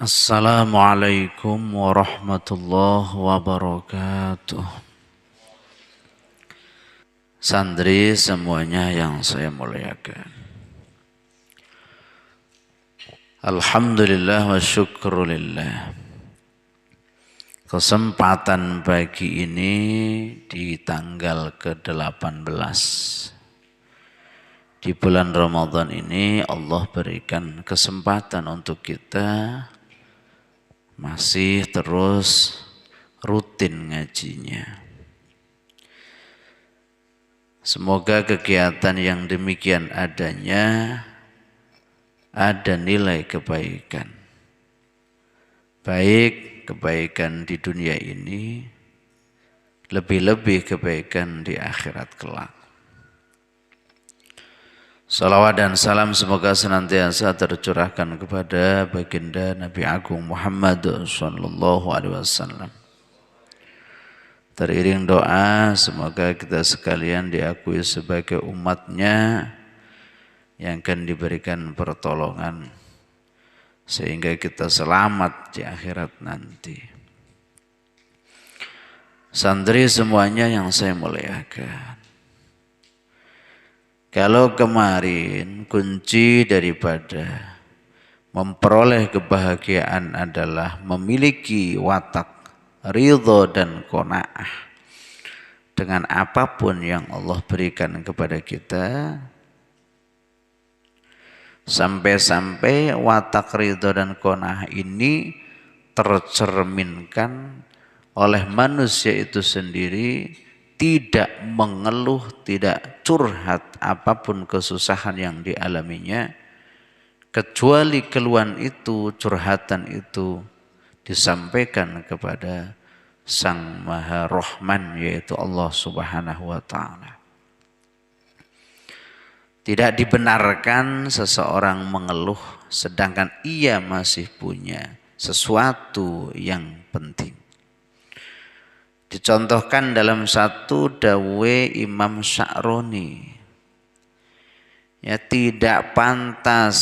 Assalamualaikum warahmatullahi wabarakatuh. Santri semuanya yang saya muliakan. Alhamdulillah wa syukrulillah. Kesempatan pagi ini di tanggal ke-18. Di bulan Ramadan ini Allah berikan kesempatan untuk kita masih terus rutin ngajinya. Semoga kegiatan yang demikian adanya ada nilai kebaikan. Baik kebaikan di dunia ini, lebih-lebih kebaikan di akhirat kelak. Salawat dan salam semoga senantiasa tercurahkan kepada baginda Nabi Agung Muhammad sallallahu alaihi wasallam. Teriring doa semoga kita sekalian diakui sebagai umatnya yang akan diberikan pertolongan sehingga kita selamat di akhirat nanti. Santri semuanya yang saya muliakan. Kalau kemarin kunci daripada memperoleh kebahagiaan adalah memiliki watak ridho dan qanaah dengan apapun yang Allah berikan kepada kita, sampai-sampai watak ridho dan qanaah ini tercerminkan oleh manusia itu sendiri, tidak mengeluh, tidak curhat apapun kesusahan yang dialaminya, kecuali keluhan itu, curhatan itu disampaikan kepada Sang Maha Rahman, yaitu Allah Subhanahu wa Ta'ala. Tidak dibenarkan seseorang mengeluh sedangkan ia masih punya sesuatu yang penting. Dicontohkan dalam satu dawe Imam Sya'roni, ya, tidak pantas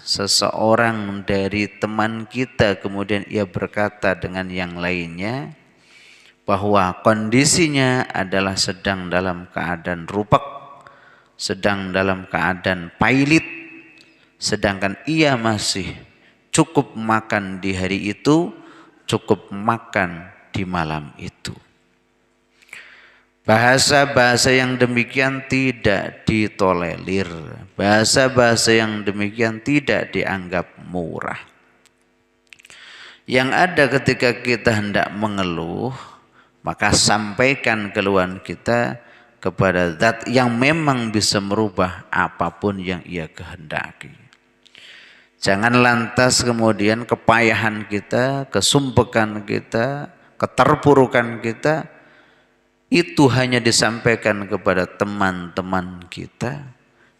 seseorang dari teman kita kemudian ia berkata dengan yang lainnya bahwa kondisinya adalah sedang dalam keadaan rupak, sedang dalam keadaan pailit, sedangkan ia masih cukup makan di hari itu, cukup makan di malam itu. Bahasa-bahasa yang demikian tidak ditolerir. Bahasa-bahasa yang demikian tidak dianggap murah. Yang ada ketika kita hendak mengeluh, maka sampaikan keluhan kita kepada zat yang memang bisa merubah apapun yang ia kehendaki. Jangan lantas kemudian kepayahan kita, kesumpekan kita, keterpurukan kita, itu hanya disampaikan kepada teman-teman kita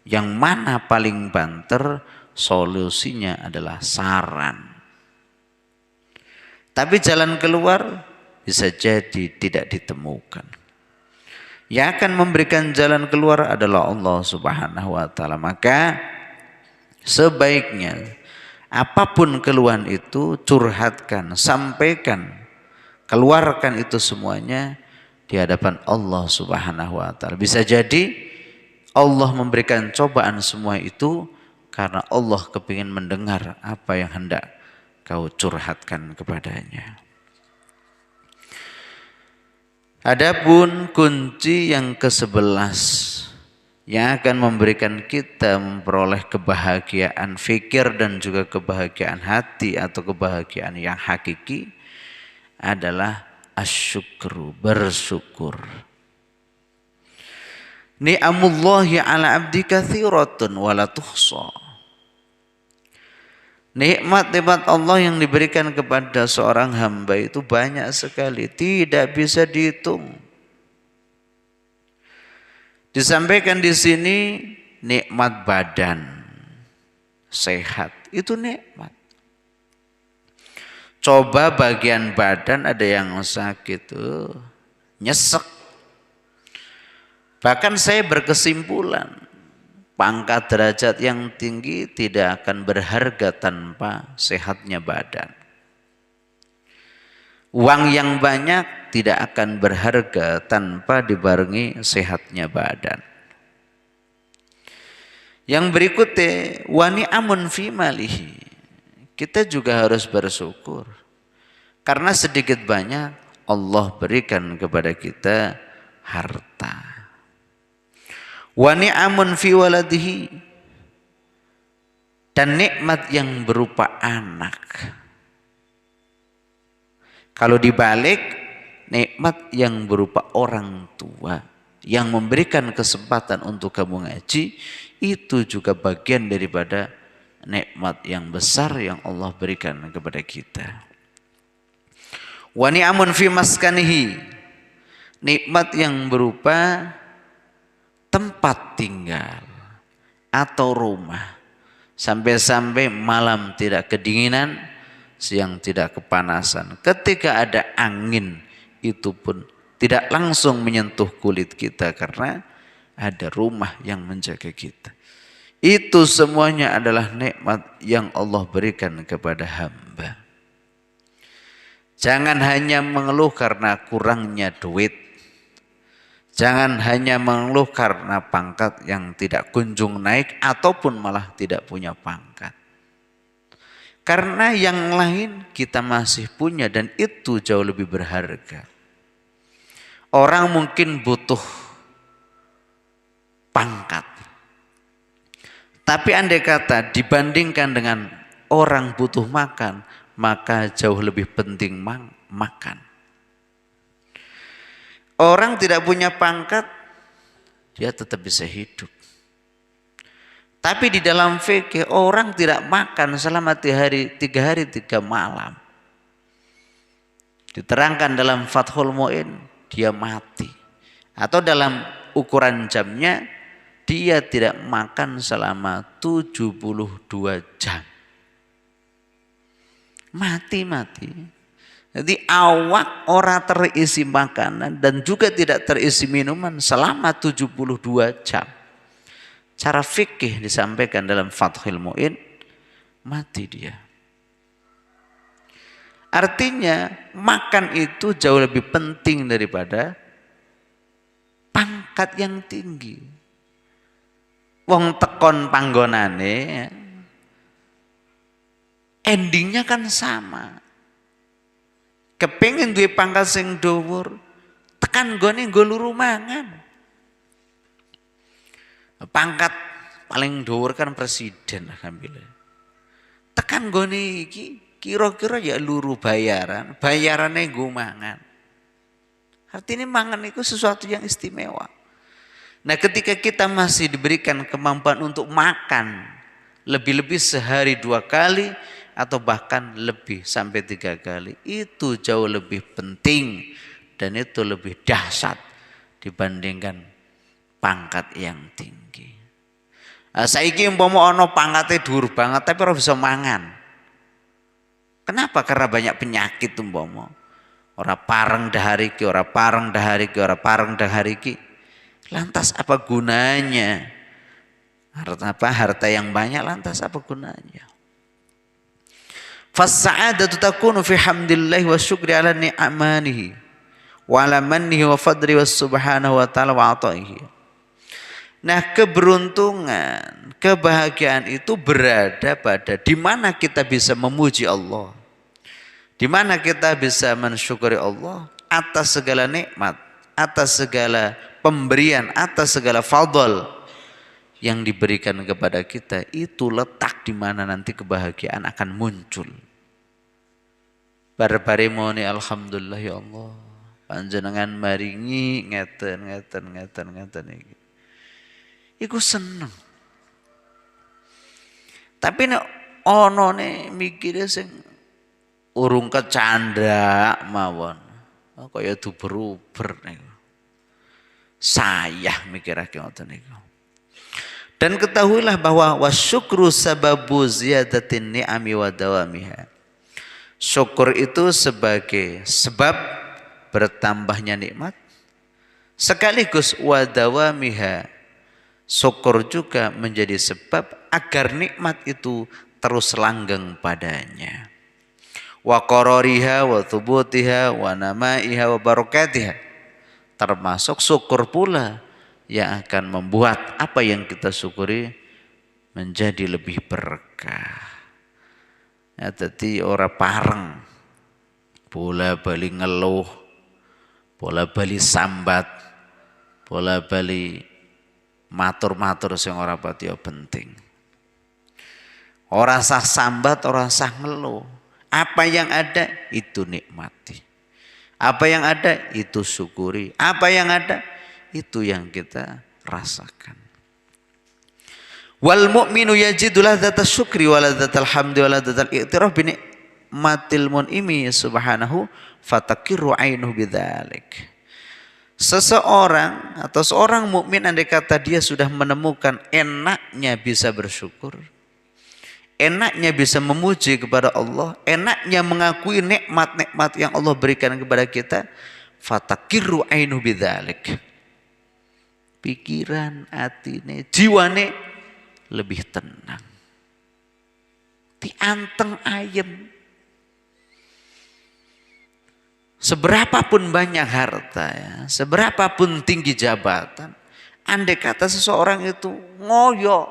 yang mana paling banter, solusinya adalah saran. Tapi jalan keluar bisa jadi tidak ditemukan. Yang akan memberikan jalan keluar adalah Allah Subhanahu wa Ta'ala. Maka sebaiknya apapun keluhan itu curhatkan, sampaikan, keluarkan itu semuanya di hadapan Allah Subhanahu wa Ta'ala. Bisa jadi Allah memberikan cobaan semua itu karena Allah kepingin mendengar apa yang hendak kau curhatkan kepadanya. Adapun kunci yang ke-11 yang akan memberikan kita memperoleh kebahagiaan fikir dan juga kebahagiaan hati atau kebahagiaan yang hakiki adalah asyukru, bersyukur. Ni'amullahi ala abdi katsiratun wa la tuhsa. Nikmat-nikmat Allah yang diberikan kepada seorang hamba itu banyak sekali, tidak bisa dihitung. Disampaikan di sini nikmat badan sehat, itu nikmat. Coba bagian badan ada yang sakit, nyesek. Bahkan saya berkesimpulan, pangkat derajat yang tinggi tidak akan berharga tanpa sehatnya badan. Uang yang banyak tidak akan berharga tanpa dibarengi sehatnya badan. Yang berikutnya, wa ni'amun fi malihi. Kita juga harus bersyukur. Karena sedikit banyak Allah berikan kepada kita harta. Wa ni'amun fi waladihi. Dan nikmat yang berupa anak. Kalau dibalik, nikmat yang berupa orang tua yang memberikan kesempatan untuk kamu ngaji, itu juga bagian daripada nikmat yang besar yang Allah berikan kepada kita. Wa ni'amun fi maskanihi, nikmat yang berupa tempat tinggal atau rumah. Sampai-sampai malam tidak kedinginan, siang tidak kepanasan. Ketika ada angin, itu pun tidak langsung menyentuh kulit kita karena ada rumah yang menjaga kita. Itu semuanya adalah nikmat yang Allah berikan kepada hamba. Jangan hanya mengeluh karena kurangnya duit. Jangan hanya mengeluh karena pangkat yang tidak kunjung naik ataupun malah tidak punya pangkat. Karena yang lain kita masih punya dan itu jauh lebih berharga. Orang mungkin butuh pangkat. Tapi andai kata dibandingkan dengan orang butuh makan, maka jauh lebih penting makan. Orang tidak punya pangkat, dia tetap bisa hidup. Tapi di dalam fikih orang tidak makan selama 3 hari 3 malam. Diterangkan dalam Fathul Mu'in, dia mati. Atau dalam ukuran jamnya, dia tidak makan selama 72 jam. Mati. Jadi awak ora terisi makanan dan juga tidak terisi minuman selama 72 jam. Cara fikih disampaikan dalam Fathul Mu'in, mati dia. Artinya makan itu jauh lebih penting daripada pangkat yang tinggi. Wong tekon panggonane, endingnya kan sama. Kepengin duwe pangkat sing dhuwur, tekan gone nggo luru mangan. Pangkat paling dhuwur kan presiden alhamdulillah. Tekan gone iki kira-kira ya luru bayarane nggo mangan. Artinya mangan itu sesuatu yang istimewa. Nah, ketika kita masih diberikan kemampuan untuk makan lebih-lebih sehari 2 kali atau bahkan lebih sampai 3 kali, itu jauh lebih penting dan itu lebih dahsyat dibandingkan pangkat yang tinggi. Saiki umpama ana pangkate dhuwur banget tapi ora bisa mangan. Kenapa? Karena banyak penyakit umpama. Ora pareng dahar iki, ora pareng dahar iki, ora pareng dahar iki. Lantas apa gunanya? Harta yang banyak lantas apa gunanya? Fas-sa'adatu takunu fi hamdillahi wa syukri ala ni'amanihi wa ala mannihi wa fadli wa subhanahu wa ta'ala wa ata'ihi. Nah, keberuntungan, kebahagiaan itu berada pada di mana kita bisa memuji Allah. Di mana kita bisa mensyukuri Allah atas segala nikmat, atas segala pemberian, atas segala fadl yang diberikan kepada kita. Itu letak di mana nanti kebahagiaan akan muncul. Barbare moni alhamdulillah ya Allah. Panjenengan maringi ngeten iki. Iku seneng. Tapi nek ana ne mikire sing urung kecanda mawon. Kaya duber-uber niku. Sayah mikirake ngoten niku. Dan ketahuilah bahwa wasyukru sababu ziyadatin ni'ami wa dawamiha. Syukur itu sebagai sebab bertambahnya nikmat sekaligus wa dawamiha. Syukur juga menjadi sebab agar nikmat itu terus langgeng padanya. wa qarariha wa thubutiha wa namaiha wa barakatiha. Termasuk syukur pula yang akan membuat apa yang kita syukuri menjadi lebih berkah. Ya, jadi orang pareng bola bali ngeluh, bola bali sambat, bola bali matur-matur sing ora pati penting. Ora sah sambat, ora sah ngeluh. Apa yang ada itu nikmati. Apa yang ada itu syukuri. Apa yang ada itu yang kita rasakan. Wal mu'minu yajidu ladzatas syukri wa ladzatal hamdi wa ladzatal i'tiraf bi ni'matil mun'imi subhanahu fatakiru ainuhu bidzalik. Seseorang atau seorang mukmin andai kata dia sudah menemukan enaknya bisa bersyukur, enaknya bisa memuji kepada Allah, enaknya mengakui nikmat-nikmat yang Allah berikan kepada kita, fatakiru ainuhu bidzalik. Pikiran, atine, jiwane lebih tenang. Dianteng ayem. Seberapapun banyak harta ya, seberapapun tinggi jabatan, andai kata seseorang itu ngoyo,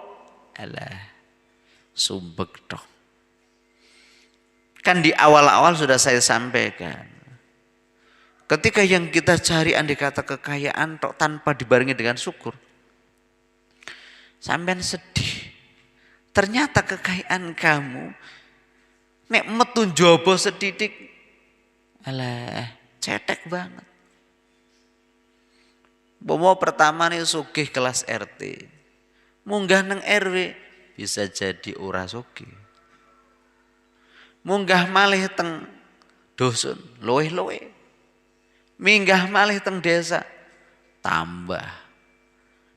alah, sumbek dong. Kan di awal-awal sudah saya sampaikan. Ketika yang kita cari andai kata kekayaan tanpa dibarengi dengan syukur, sampean sedih. Ternyata kekayaan kamu nek metu njaba sedidik, alah cetek banget. Bomo pertama nih sugih kelas RT, munggah neng RW bisa jadi ora sugih. Munggah malih teng dusun luwih-luwih. Minggah malih teng desa tambah.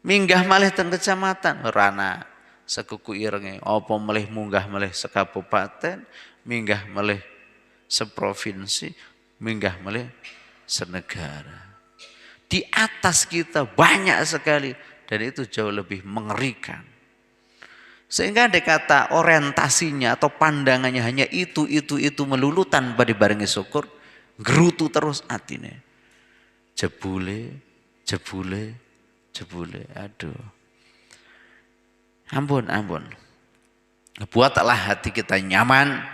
Minggah malih teng kecamatan rana sekuku irenge apa melih munggah melih sekabupaten, minggah melih seprovinsi, minggah melih senegara. Di atas kita banyak sekali dan itu jauh lebih mengerikan. Sehingga ada kata orientasinya atau pandangannya hanya itu melulu tanpa dibarengi syukur, gerutu terus atine. Jebule, aduh. Ampun. Buatlah hati kita nyaman,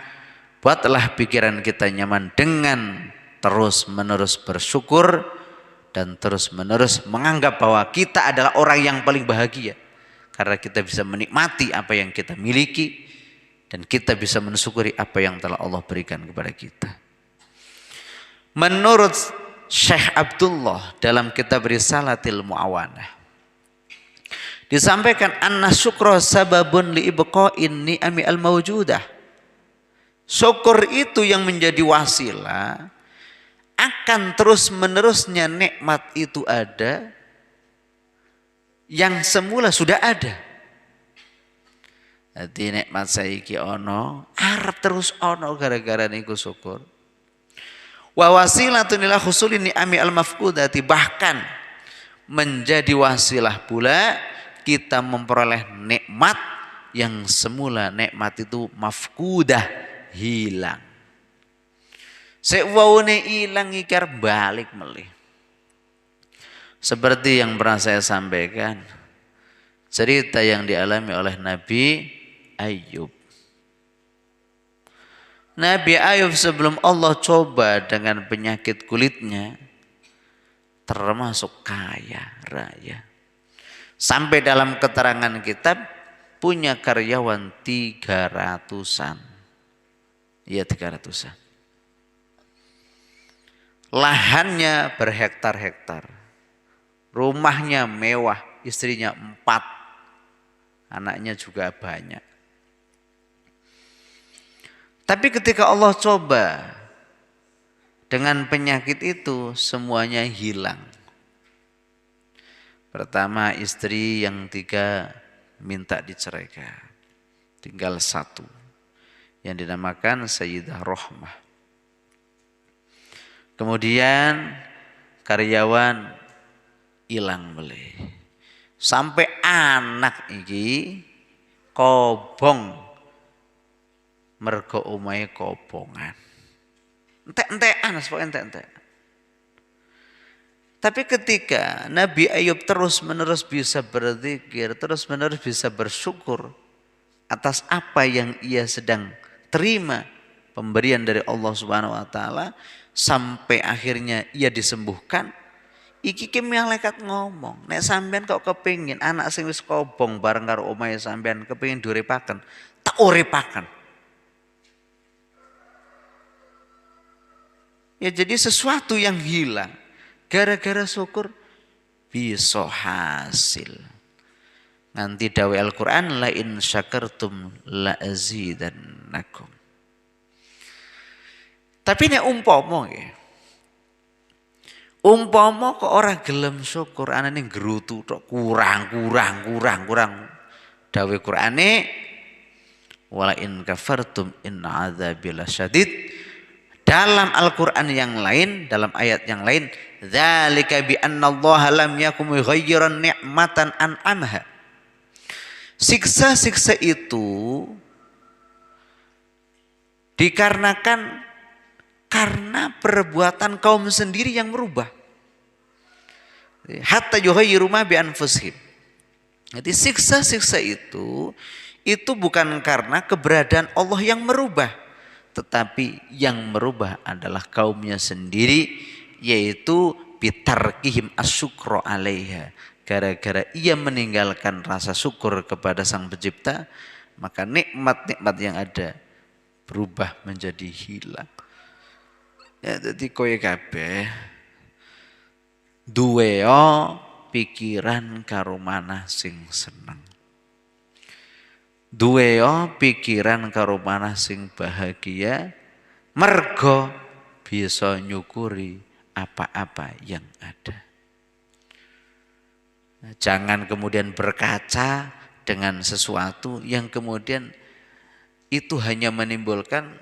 buatlah pikiran kita nyaman dengan terus menerus bersyukur dan terus menerus menganggap bahwa kita adalah orang yang paling bahagia. Karena kita bisa menikmati apa yang kita miliki dan kita bisa mensyukuri apa yang telah Allah berikan kepada kita. Menurut Syekh Abdullah dalam kitab Risalatil Mu'awanah disampaikan anna syukra sababun li ibqa'in ni'ami al-mawjudah. Syukur itu yang menjadi wasilah akan terus menerusnya nikmat itu ada yang semula sudah ada. Jadi nikmat saiki ono arep terus ono gara-gara niku syukur. Wa wasilatun ila husuli ni'ami al-mafqudati, bahkan menjadi wasilah pula kita memperoleh nikmat yang semula nikmat itu mafqudah, hilang. Sekwaune ilang ikar balik melih. Seperti yang pernah saya sampaikan, cerita yang dialami oleh Nabi Ayub. Nabi Ayub sebelum Allah coba dengan penyakit kulitnya termasuk kaya raya. Sampai dalam keterangan kitab punya karyawan 300-an. Iya 300-an. Lahannya berhektar-hektar. Rumahnya mewah, istrinya 4. Anaknya juga banyak. Tapi ketika Allah coba dengan penyakit itu semuanya hilang. Pertama istri yang 3 minta diceraikan. Tinggal 1 yang dinamakan Sayyidah Rohmah. Kemudian karyawan hilang meleh. Sampai anak iki kobong mergo omahe kobongan. Entek-entekan, pokoknya entek-entek. Tapi ketika Nabi Ayub terus-menerus bisa berzikir, terus-menerus bisa bersyukur atas apa yang ia sedang terima, pemberian dari Allah Subhanahu wa taala, sampai akhirnya ia disembuhkan. Iki ki malaikat ngomong, nek sampean kok kepingin anak sing wis kobong bareng karo omahe sampean kepingin diuripaken, tak uripaken. Ya jadi sesuatu yang hilang gara-gara syukur bisa hasil. Nanti dawe Al-Qur'an la in syakartum la azidannakum. Tapi nek umpama ya. Umpama kok ora gelem syukur anane nggerutu tok kurang. Dawe Qur'ane wala in kafartum in adzabi lasyadid. Dalam Al-Qur'an yang lain, dalam ayat yang lain, dzalika bi annallaha lam yakum yughayyiran ni'matan an'amha. Siksa-siksa itu dikarenakan karena perbuatan kaum sendiri yang merubah. Hatta yughayyiru ma bi anfusihim. Jadi siksa-siksa itu bukan karena keberadaan Allah yang merubah, tetapi yang merubah adalah kaumnya sendiri, yaitu bitarkihim asyukra 'alaiha. Gara-gara ia meninggalkan rasa syukur kepada Sang Pencipta, maka nikmat-nikmat yang ada berubah menjadi hilang. Ya dadi kowe kabeh duwe pikiran karo manah sing seneng. Duwe pikiran karo manah sing bahagia, mergo bisa nyukuri apa-apa yang ada. Jangan kemudian berkaca dengan sesuatu yang kemudian itu hanya menimbulkan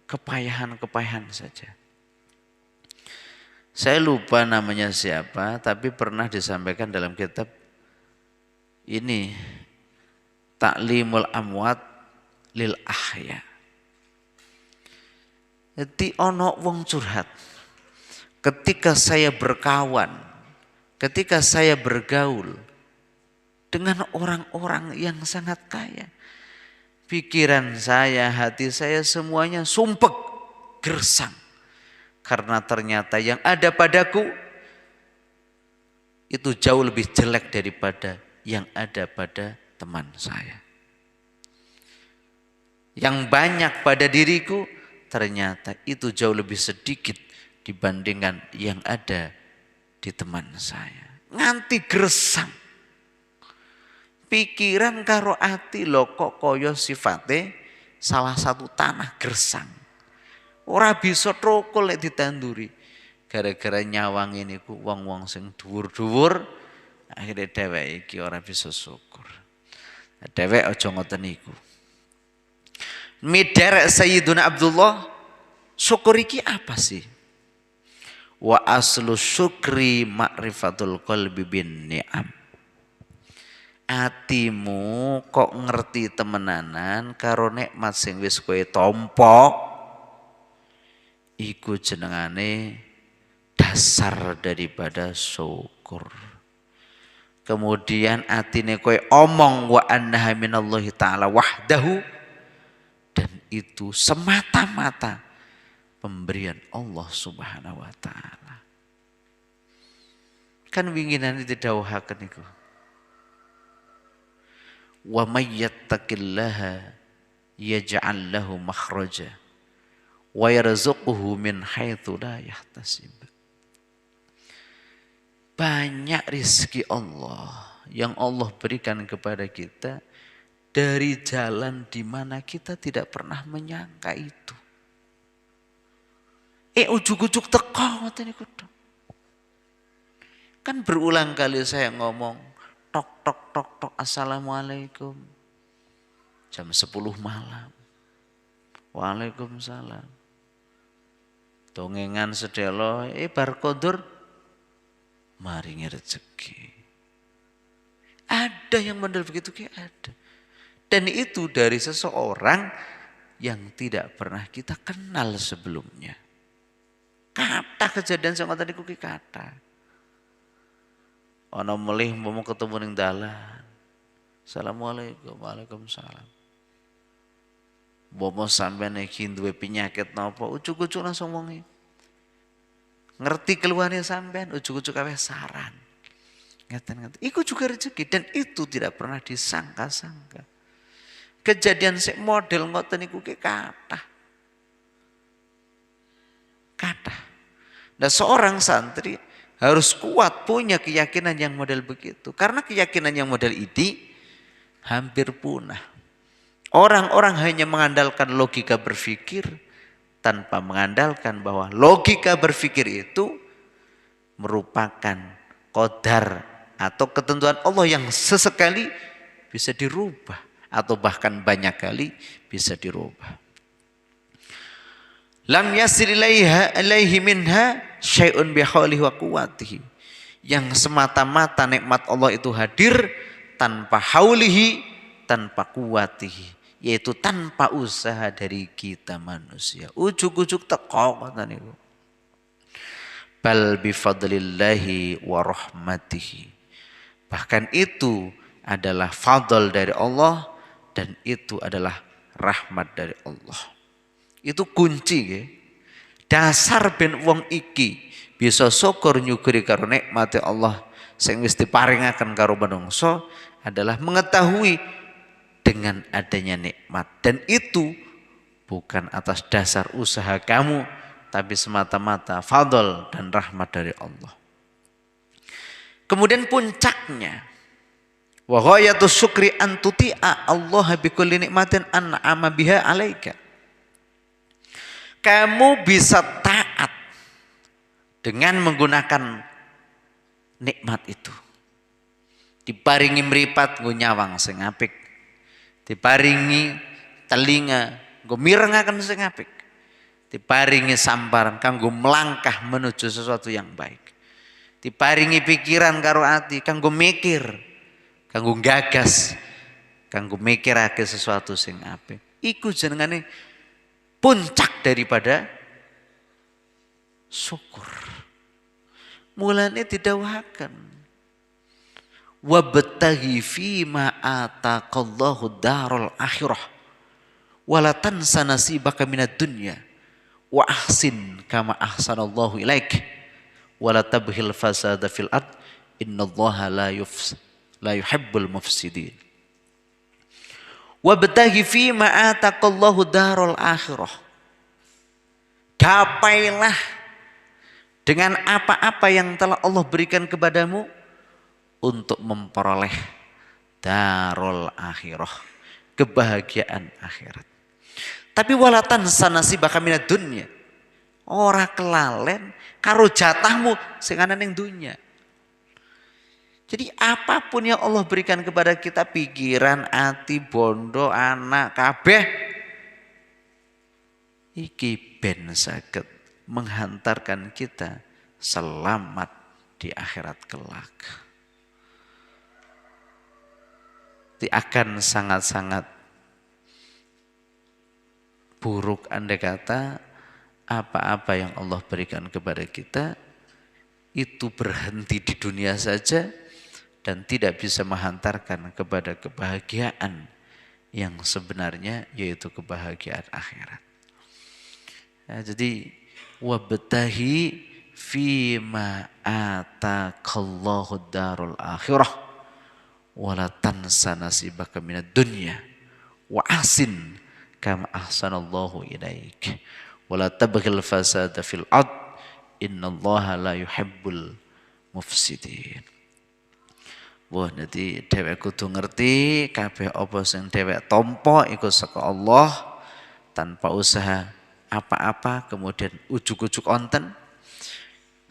kepayahan-kepayahan saja. Saya lupa namanya siapa, tapi pernah disampaikan dalam kitab ini, Ta'limul Amwat lil Ahya. Jadi ono wong curhat. Ketika saya berkawan, ketika saya bergaul dengan orang-orang yang sangat kaya, pikiran saya, hati saya semuanya sumpek, gersang. Karena ternyata yang ada padaku itu jauh lebih jelek daripada yang ada pada teman saya. Yang banyak pada diriku ternyata itu jauh lebih sedikit dibandingkan yang ada di teman saya. Nganti gersang. Pikiran karo ati lho kok kaya sifate salah satu tanah gersang. Ora bisa trokol lek ditanduri. Gara-gara nyawang ini ku wong-wong sing dhuwur-dhuwur, akhirnya dhewek iki ora bisa syukur. Dhewek aja ngoten niku. Miderek Sayyiduna Abdullah, syukur iki apa sih? Wa aslu syukri ma'rifatul qalbi bin ni'am. Atimu kok ngerti temenanan karo nikmat sing wis kowe tampa, iku jenengane dasar daripada syukur. Kemudian atine kowe omong wa annaha minallahi ta'ala wahdahu, dan itu semata-mata pemberian Allah Subhanahu wa taala. Kan winginan didhawuhaken iku. Wa may yattaqillaha yaj'al lahu makhraja wa yarzuquhu min haitsu la yahtasib. Banyak rizki Allah yang Allah berikan kepada kita dari jalan di mana kita tidak pernah menyangka itu. Ujug-ujug teko ngoten niku. Kan berulang kali saya ngomong tok tok tok tok assalamualaikum jam 10 malam. Waalaikumsalam. Dongengan sedelo bar kondur maringi rezeki. Ada yang model begitu ada. Dan itu dari seseorang yang tidak pernah kita kenal sebelumnya. Kathah kejadian sing ngoten niku ki kathah. Ana melih mau ketemu ning dalan. Assalamualaikum, waalaikumsalam. Bomo sampean iki duwe penyakit napa, ujug-ujug langsung wonge. Ngerti keluhannya sampean, ujug-ujug kabeh saran. Ngeten-ngeten. Iku juga rezeki dan itu tidak pernah disangka-sangka. Kejadian sik model ngoten niku ki kathah. Kathah. Nah, seorang santri harus kuat punya keyakinan yang model begitu. Karena keyakinan yang model ini hampir punah. Orang-orang hanya mengandalkan logika berpikir tanpa mengandalkan bahwa logika berpikir itu merupakan qadar atau ketentuan Allah yang sesekali bisa dirubah atau bahkan banyak kali bisa dirubah. Lam yasir ilaihi minha syai'un bihaulihi wa quwwatihi. Yang semata-mata nikmat Allah itu hadir tanpa haulihi, tanpa kuwatihi. Yaitu tanpa usaha dari kita manusia. Ujug-ujug teko ngoten niku. Bal bifadlillahi wa rahmatihi. Bahkan itu adalah fadl dari Allah dan itu adalah rahmat dari Allah. Itu kunci ya. Dasar ben wong iki bisa syukur nyuguri karo nikmate Allah sing wis diparingaken karo manungsa adalah mengetahui dengan adanya nikmat dan itu bukan atas dasar usaha kamu tapi semata-mata fadl dan rahmat dari Allah. Kemudian puncaknya wa ghayatus syukri an tuti'a Allah bi kulli nikmatin an'ama biha 'alaika. Kamu bisa taat dengan menggunakan nikmat itu. Diparingi mripat nggo nyawang sing apik. Diparingi telinga nggo mirengaken sing apik. Diparingi samparan kanggo melangkah menuju sesuatu yang baik. Diparingi pikiran karo ati kanggo mikir, kanggo gagas, kanggo mikirake sesuatu sing apik. Iku jenengane puncak daripada syukur. Mulane didhawuhaken wabtaghi fima ataqallahu darul akhirah wala tansa nasibaka minad dunya wa ahsin kama ahsanallahu ilaik wala tabghil fasada fil ard innallaha la yuhibbul mufsidin. Wabtaghi fima ataqallahu darul akhirah. Gapailah dengan apa-apa yang telah Allah berikan kepadamu untuk memperoleh darul akhirah, kebahagiaan akhirat. Tapi walatan sanasibaka minad dunya. Ora kelalen karo jatahmu sing ana ning dunya. Jadi apapun yang Allah berikan kepada kita, pikiran, hati, bondo, anak, kabeh iki ben saged menghantarkan kita selamat di akhirat kelak. Akan sangat-sangat buruk andai kata apa-apa yang Allah berikan kepada kita itu berhenti di dunia saja dan tidak bisa menghantarkan kepada kebahagiaan yang sebenarnya yaitu kebahagiaan akhirat. Nah, jadi wabtahi fima ataqallahu darul akhirah wala tansa nasibaka minad dunya wa ahsin kama ahsanallahu ilaik wala tabghil fasada fil ard innallaha la yuhibbul mufsidin. Wah, nanti dhewek kudu ngerti kabeh apa sing dhewek tampa iku saka Allah tanpa usaha apa-apa, kemudian ujug-ujug onten.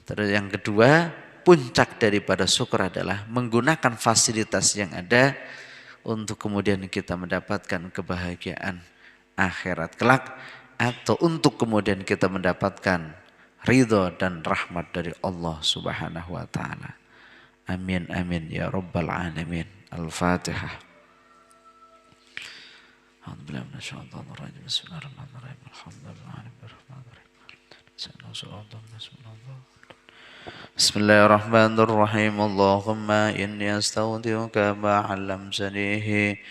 Terus yang kedua, puncak daripada syukur adalah menggunakan fasilitas yang ada untuk kemudian kita mendapatkan kebahagiaan akhirat kelak atau untuk kemudian kita mendapatkan ridho dan rahmat dari Allah Subhanahu wa taala. Amin amin ya rabbal alamin. Al-Fatihah. Alhamdulillah minasyaitonir rajim. Bismillahirrahmanirrahim. Alhamdulillahirabbil alamin. Bismillahirrahmanirrahim. Allahumma inni astaghfiruka ma 'allamtanihi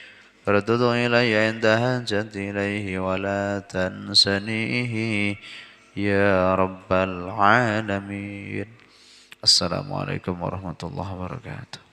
farudduhu ilayya inda hajati ilayhi wa la tansanihi ya rabbal alamin. Assalamualaikum warahmatullahi wabarakatuh.